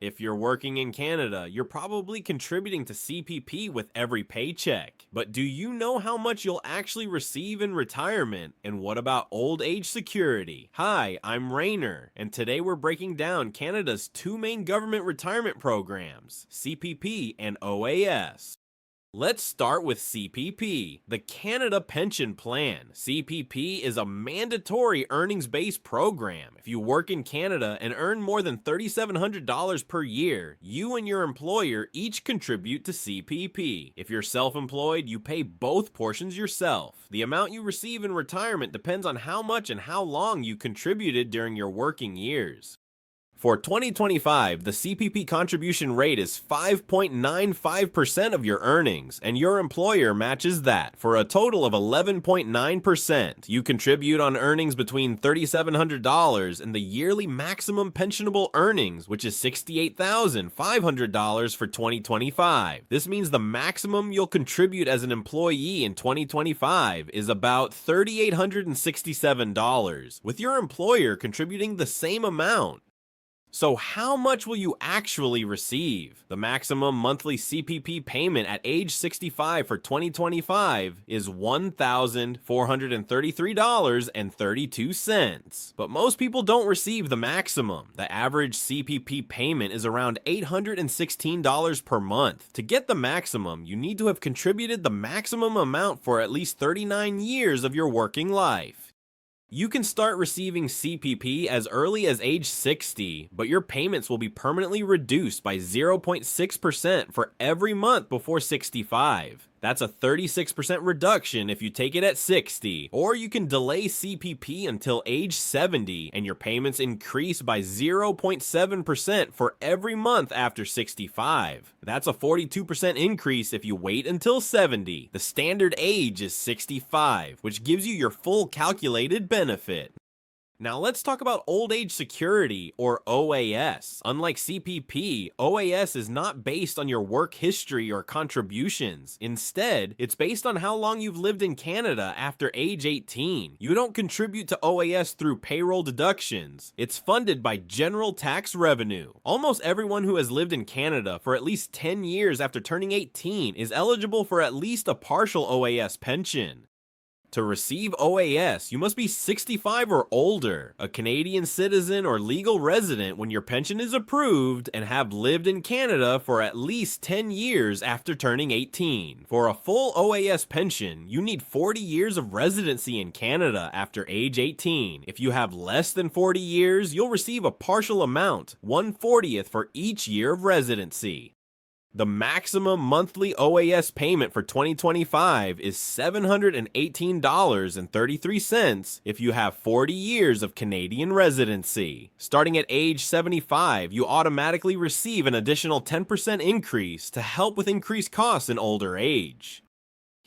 If you're working in Canada, you're probably contributing to CPP with every paycheck. But do you know how much you'll actually receive in retirement? And what about old age security? Hi, I'm Rainer, and today we're breaking down Canada's two main government retirement programs, CPP and OAS. Let's start with CPP, the Canada Pension Plan. CPP is a mandatory earnings-based program. If you work in Canada and earn more than $3,700 per year, you and your employer each contribute to CPP. If you're self-employed, you pay both portions yourself. The amount you receive in retirement depends on how much and how long you contributed during your working years. For 2025, the CPP contribution rate is 5.95% of your earnings, and your employer matches that for a total of 11.9%. You contribute on earnings between $3,700 and the yearly maximum pensionable earnings, which is $68,500 for 2025. This means the maximum you'll contribute as an employee in 2025 is about $3,867, with your employer contributing the same amount. So how much will you actually receive? The maximum monthly CPP payment at age 65 for 2025 is $1,433.32. But most people don't receive the maximum. The average CPP payment is around $816 per month. To get the maximum, you need to have contributed the maximum amount for at least 39 years of your working life. You can start receiving CPP as early as age 60, but your payments will be permanently reduced by 0.6% for every month before 65. That's a 36% reduction if you take it at 60, or you can delay CPP until age 70 and your payments increase by 0.7% for every month after 65. That's a 42% increase if you wait until 70. The standard age is 65, which gives you your full calculated benefit. Now let's talk about old age security, or OAS. Unlike CPP, OAS is not based on your work history or contributions. Instead, it's based on how long you've lived in Canada after age 18. You don't contribute to OAS through payroll deductions. It's funded by general tax revenue. Almost everyone who has lived in Canada for at least 10 years after turning 18 is eligible for at least a partial OAS pension. To receive OAS, you must be 65 or older, a Canadian citizen or legal resident when your pension is approved, and have lived in Canada for at least 10 years after turning 18. For a full OAS pension, you need 40 years of residency in Canada after age 18. If you have less than 40 years, you'll receive a partial amount, 1/40th for each year of residency. The maximum monthly OAS payment for 2025 is $718.33 if you have 40 years of Canadian residency. Starting at age 75, you automatically receive an additional 10% increase to help with increased costs in older age.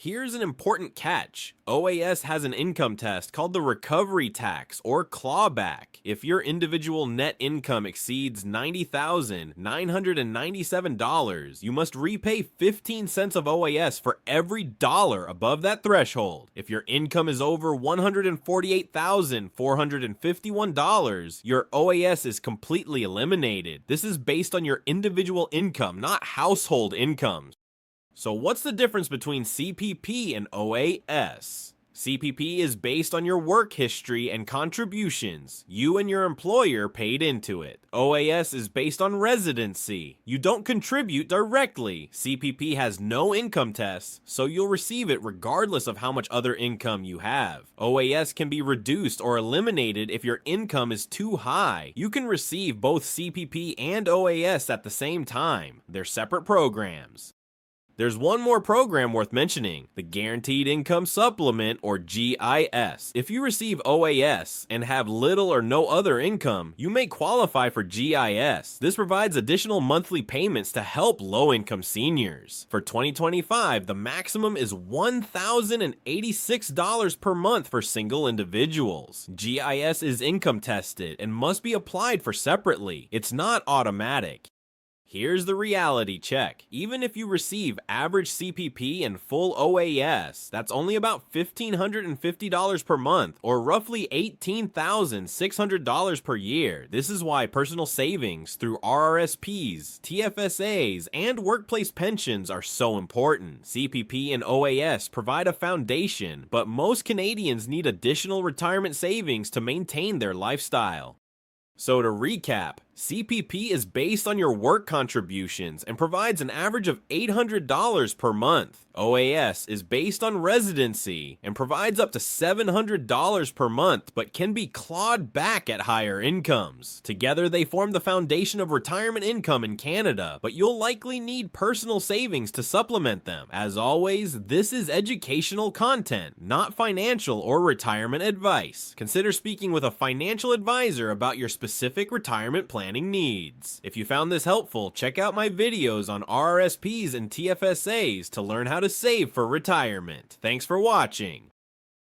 Here's an important catch. OAS has an income test called the recovery tax or clawback. If your individual net income exceeds $90,997, you must repay 15 cents of OAS for every dollar above that threshold. If your income is over $148,451, your OAS is completely eliminated. This is based on your individual income, not household incomes. So what's the difference between CPP and OAS? CPP is based on your work history and contributions. You and your employer paid into it. OAS is based on residency. You don't contribute directly. CPP has no income tests, so you'll receive it regardless of how much other income you have. OAS can be reduced or eliminated if your income is too high. You can receive both CPP and OAS at the same time. They're separate programs. There's one more program worth mentioning, the Guaranteed Income Supplement, or GIS. If you receive OAS and have little or no other income, you may qualify for GIS. This provides additional monthly payments to help low-income seniors. For 2025, the maximum is $1,086 per month for single individuals. GIS is income tested and must be applied for separately. It's not automatic. Here's the reality check. Even if you receive average CPP and full OAS, that's only about $1,550 per month, or roughly $18,600 per year. This is why personal savings through RRSPs, TFSAs, and workplace pensions are so important. CPP and OAS provide a foundation, but most Canadians need additional retirement savings to maintain their lifestyle. So to recap, CPP is based on your work contributions and provides an average of $800 per month. OAS is based on residency and provides up to $700 per month, but can be clawed back at higher incomes. Together they form the foundation of retirement income in Canada, but you'll likely need personal savings to supplement them. As always, this is educational content, not financial or retirement advice. Consider speaking with a financial advisor about your specific retirement planning needs. If you found this helpful, check out my videos on RRSPs and TFSAs to learn how to save for retirement. Thanks for watching.